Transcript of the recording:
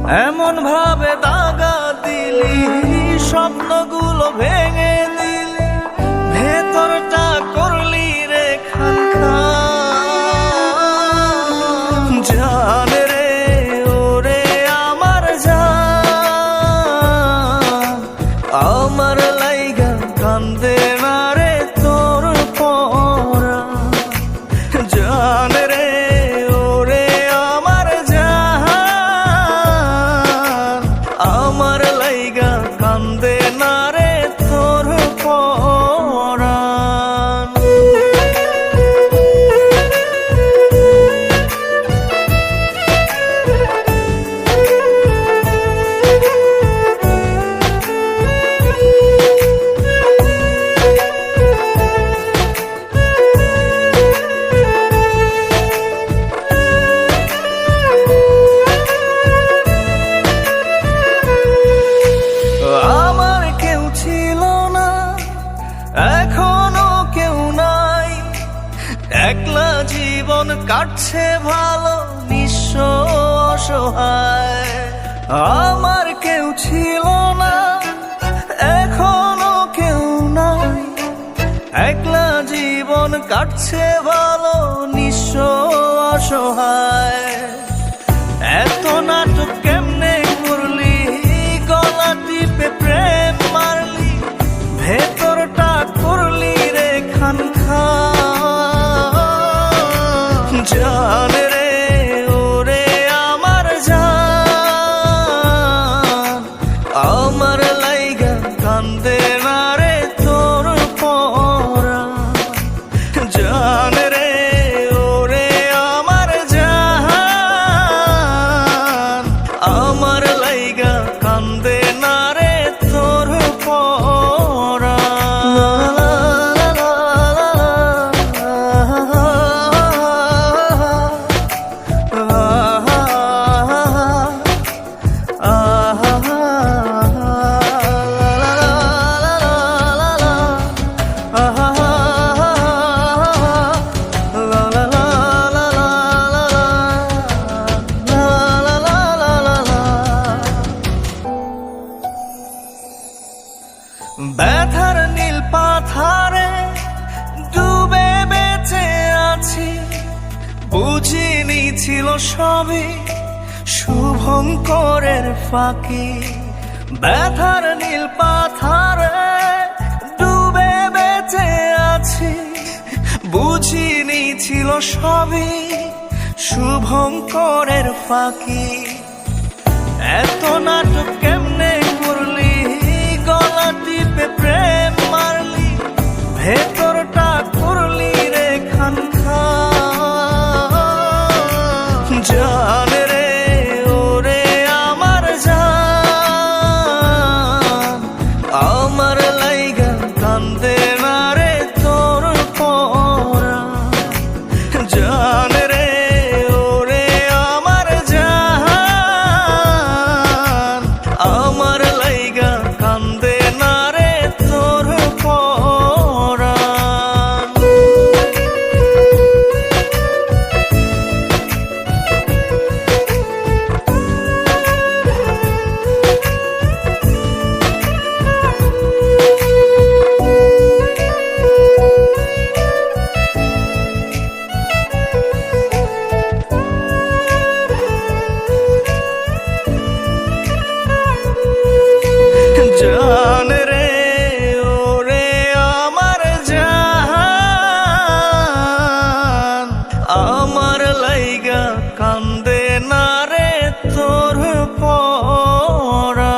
এমন ভাবে দাগা দিলি, স্বপ্নগুলো ভেঙে দিলি, ভেতরটা করলি রে খান খান। জান রে ওরে আমার জান, আমার লাইগা কান্দে না রে তোর পরাণ। জান রে ওরে আমার জান, আমার লাইগা কান্দে না রে তোর পরাণ। আমার কেউ ছিল না, এখনো কেউ নাই, একলা জীবন কাটছে ভালো, নিঃস্ব অসহায়। আমার কেউ ছিল না, এখনো কেউ নাই, একলা জীবন কাটছে ভালো, নিঃস্ব অসহায়। এত নাটক কেমনে করলি, গলা টিপে প্রেম মারলি, ভেতরটা করলি রে খান খান। জান রে ওরে আমার জান, আমার লাইগা কান্দে না রে তোর পরাণ। জান রে ওরে আমার জান, আমার লাইগা কান্দে না রে তোর পরাণ। ব্যথার নীল পাথারে ডুবে বেঁচে আছি, বুঝিনি ছিল সবই শুভঙ্করের ফাঁকি। ব্যথার নীল পাথারে ডুবে বেঁচে আছি, বুঝিনি ছিল সবই শুভঙ্করের ফাঁকি। এত নাটক কেমনে করলি, গলা টিপে প্রেম মারলি, ভেতরটা করলি রে খান খান। জান রে ওরে আমার জান, আমার লাইগা কান্দে না রে তোর পরাণ। জান রে ওরে আমার জান, আমার লাইগা কান্দে না রে তোর পরাণ। জান রে ওরে আমার জান, আমার লাইগা কান্দে না রে তোর পরাণ।